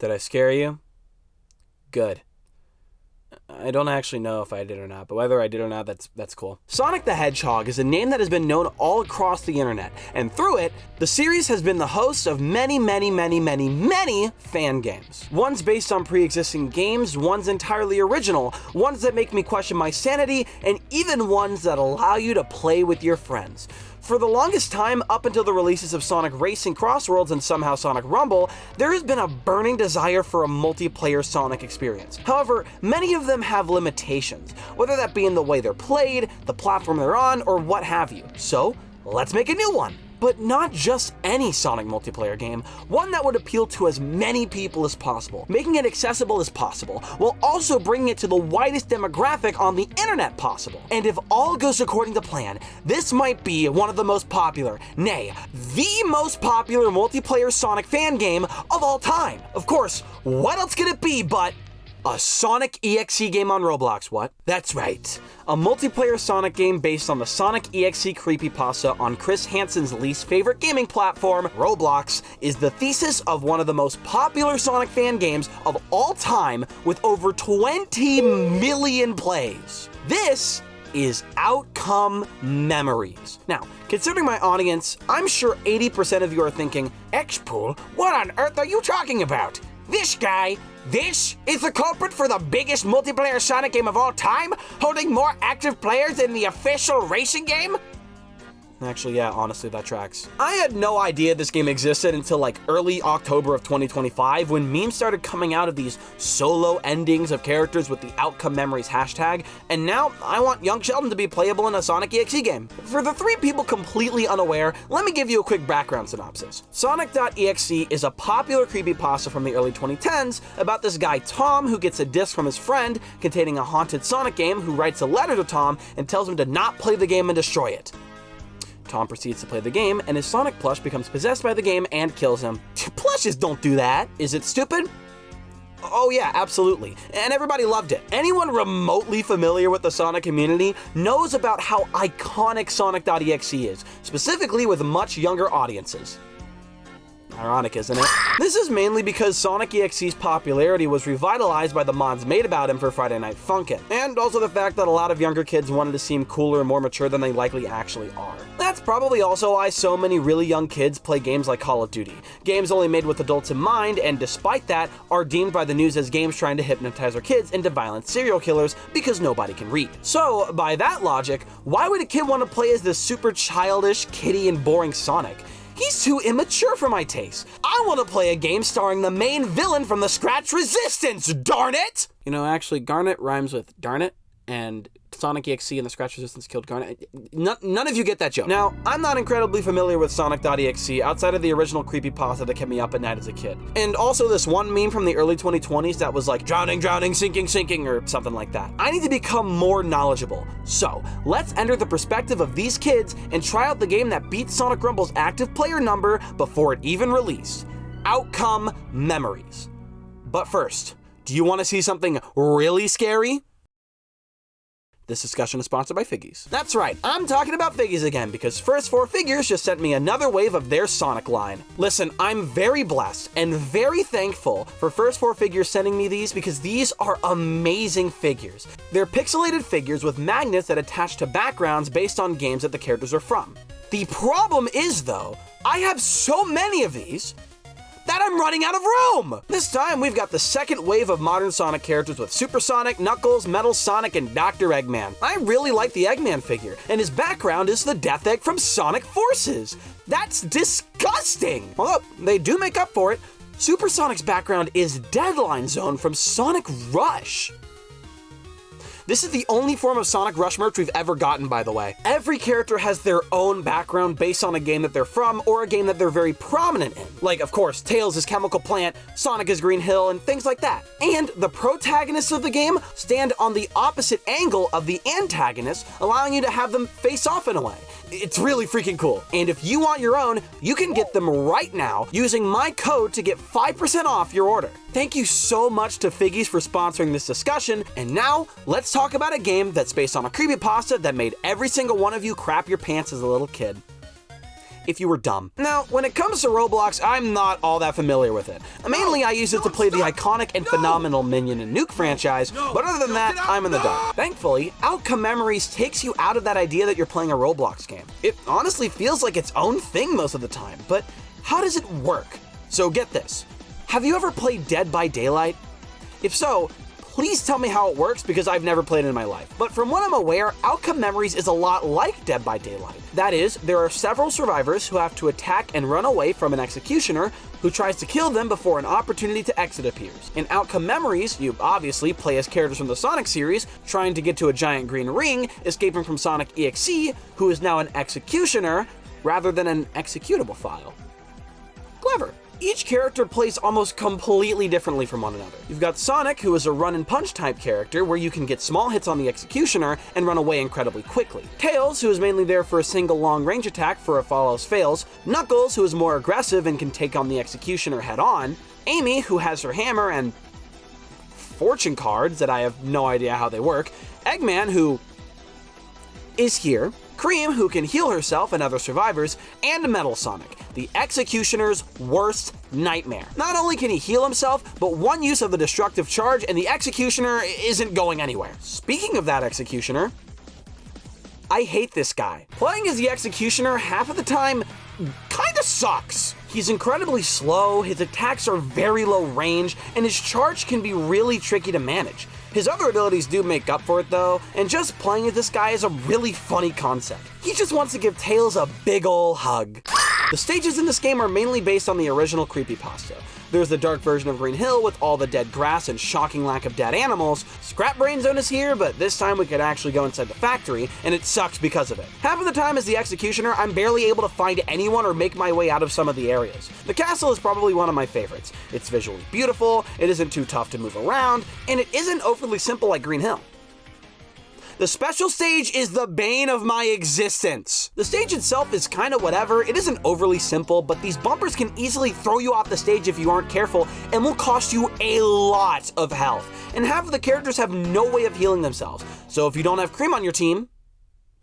Did I scare you? Good. I don't actually know if I did or not, but whether I did or not, that's cool. Sonic the Hedgehog is a name that has been known all across the internet, and through it, the series has been the host of many fan games. Ones based on pre-existing games, ones entirely original, ones that make me question my sanity, and even ones that allow you to play with your friends. For the longest time, up until the releases of Sonic Racing Crossworlds and somehow Sonic Rumble, there has been a burning desire for a multiplayer Sonic experience. However, many of them have limitations, whether that be in the way they're played, the platform they're on, or what have you. So, let's make a new one. But not just any Sonic multiplayer game, one that would appeal to as many people as possible, making it accessible as possible, while also bringing it to the widest demographic on the internet possible. And if all goes according to plan, this might be one of the most popular, nay, the most popular multiplayer Sonic fan game of all time. Of course, what else could it be but a Sonic.exe game on Roblox, what? That's right. A multiplayer Sonic game based on the Sonic.exe creepypasta on Chris Hansen's least favorite gaming platform, Roblox, is the thesis of one of the most popular Sonic fan games of all time with over 20 million plays. This is Outcome Memories. Now, considering my audience, I'm sure 80% of you are thinking, XPool, what on earth are you talking about? This guy, this is the culprit for the biggest multiplayer Sonic game of all time, holding more active players than the official racing game? Actually, yeah, honestly, that tracks. I had no idea this game existed until like early October of 2025 when memes started coming out of these solo endings of characters with the Outcome Memories hashtag, and now I want young Sheldon to be playable in a Sonic.exe game. For the 3 people completely unaware, let me give you a quick background synopsis. Sonic.exe is a popular creepypasta from the early 2010s about this guy Tom who gets a disc from his friend containing a haunted Sonic game who writes a letter to Tom and tells him to not play the game and destroy it. Tom proceeds to play the game, and his Sonic plush becomes possessed by the game and kills him. Plushes don't do that. Is it stupid? Oh yeah, absolutely. And everybody loved it. Anyone remotely familiar with the Sonic community knows about how iconic Sonic.exe is, specifically with much younger audiences. Ironic, isn't it? This is mainly because Sonic.exe's popularity was revitalized by the mods made about him for Friday Night Funkin', and also the fact that a lot of younger kids wanted to seem cooler and more mature than they likely actually are. That's probably also why so many really young kids play games like Call of Duty, games only made with adults in mind, and despite that, are deemed by the news as games trying to hypnotize our kids into violent serial killers because nobody can read. So, by that logic, why would a kid want to play as this super childish, kiddie, and boring Sonic? He's too immature for my taste. I want to play a game starring the main villain from the Scratch Resistance, darn it! You know, actually, Garnet rhymes with darn it, and Sonic.exe and the Scratch Resistance killed Garnet. None of you get that joke. Now, I'm not incredibly familiar with Sonic.exe outside of the original creepypasta that kept me up at night as a kid. And also this one meme from the early 2020s that was like, drowning, drowning, sinking, sinking, or something like that. I need to become more knowledgeable. So, let's enter the perspective of these kids and try out the game that beat Sonic Rumble's active player number before it even released. Outcome Memories. But first, do you want to see something really scary? This discussion is sponsored by Figgies. That's right, I'm talking about Figgies again because First 4 Figures just sent me another wave of their Sonic line. Listen, I'm very blessed and very thankful for First 4 Figures sending me these because these are amazing figures. They're pixelated figures with magnets that attach to backgrounds based on games that the characters are from. The problem is though, I have so many of these that I'm running out of room! This time, we've got the second wave of modern Sonic characters with Super Sonic, Knuckles, Metal Sonic, and Dr. Eggman. I really like the Eggman figure, and his background is the Death Egg from Sonic Forces. That's disgusting! Although, they do make up for it. Super Sonic's background is Deadline Zone from Sonic Rush. This is the only form of Sonic Rush merch we've ever gotten, by the way. Every character has their own background based on a game that they're from or a game that they're very prominent in. Like, of course, Tails is Chemical Plant, Sonic is Green Hill, and things like that. And the protagonists of the game stand on the opposite angle of the antagonists, allowing you to have them face off in a way. It's really freaking cool. And if you want your own, you can get them right now using my code to get 5% off your order. Thank you so much to Figgies for sponsoring this discussion, and now let's talk about a game that's based on a creepypasta that made every single one of you crap your pants as a little kid. if you were dumb. Now, when it comes to Roblox, I'm not all that familiar with it. Mainly, I use it to play the iconic and phenomenal Minion and Nuke franchise, but other than that, I'm in the dark. Thankfully, Outcome Memories takes you out of that idea that you're playing a Roblox game. It honestly feels like its own thing most of the time, but how does it work? So get this. Have you ever played Dead by Daylight? If so, please tell me how it works because I've never played it in my life. But from what I'm aware, Outcome Memories is a lot like Dead by Daylight. That is, there are several survivors who have to attack and run away from an executioner who tries to kill them before an opportunity to exit appears. In Outcome Memories, you obviously play as characters from the Sonic series, trying to get to a giant green ring, escaping from Sonic.exe, who is now an executioner, rather than an executable file. Clever. Each character plays almost completely differently from one another. You've got Sonic, who is a run and punch type character where you can get small hits on the executioner and run away incredibly quickly. Tails, who is mainly there for a single long range attack for a follows fails. Knuckles, who is more aggressive and can take on the executioner head on. Amy, who has her hammer and fortune cards that I have no idea how they work. Eggman, who is here. Cream, who can heal herself and other survivors, and Metal Sonic, the executioner's worst nightmare. Not only can he heal himself, but one use of the destructive charge and the executioner isn't going anywhere. Speaking of that executioner, I hate this guy. Playing as the executioner half of the time kinda sucks. He's incredibly slow, his attacks are very low range, and his charge can be really tricky to manage. His other abilities do make up for it though, and just playing as this guy is a really funny concept. He just wants to give Tails a big ol' hug. The stages in this game are mainly based on the original creepypasta. There's the dark version of Green Hill with all the dead grass and shocking lack of dead animals. Scrap Brain Zone is here, but this time we could actually go inside the factory, and it sucks because of it. Half of the time as the executioner, I'm barely able to find anyone or make my way out of some of the areas. The castle is probably one of my favorites. It's visually beautiful, it isn't too tough to move around, and it isn't overly simple like Green Hill. The special stage is the bane of my existence. The stage itself is kind of whatever, it isn't overly simple, but these bumpers can easily throw you off the stage if you aren't careful and will cost you a lot of health. And half of the characters have no way of healing themselves. So if you don't have Cream on your team,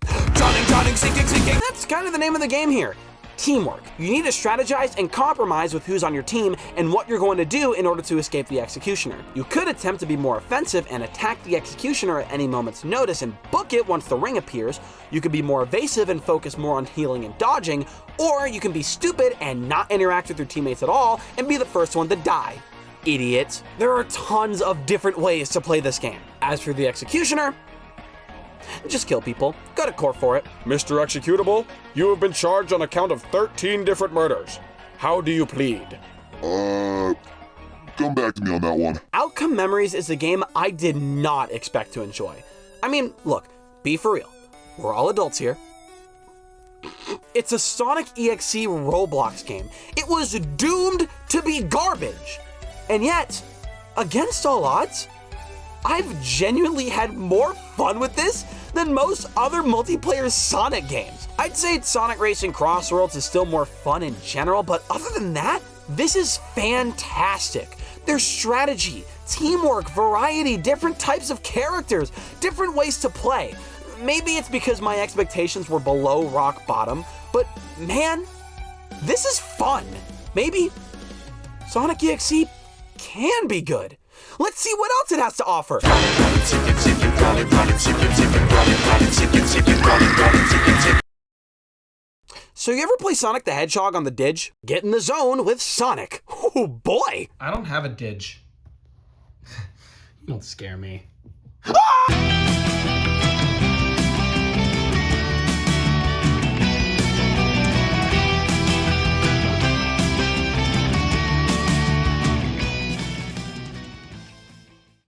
drowning, sinking. That's kind of the name of the game here. Teamwork. You need to strategize and compromise with who's on your team and what you're going to do in order to escape the executioner. You could attempt to be more offensive and attack the executioner at any moment's notice and book it once the ring appears. You could be more evasive and focus more on healing and dodging, or you can be stupid and not interact with your teammates at all and be the first one to die. Idiots. There are tons of different ways to play this game. As for the executioner, just kill people. Go to court for it. Mr. Executable, you have been charged on account of 13 different murders. How do you plead? Come back to me on that one. Outcome Memories is a game I did not expect to enjoy. I mean, look, be for real. We're all adults here. It's a Sonic.exe Roblox game. It was doomed to be garbage. And yet, against all odds, I've genuinely had more fun with this than most other multiplayer Sonic games. I'd say Sonic Racing Crossworlds is still more fun in general, but other than that, this is fantastic. There's strategy, teamwork, variety, different types of characters, different ways to play. Maybe it's because my expectations were below rock bottom, but man, this is fun. Maybe Sonic.exe can be good. Let's see what else it has to offer. So you ever play Sonic the Hedgehog on the Dig? Get in the zone with Sonic. Oh boy. I don't have a Dig. You don't scare me. Ah!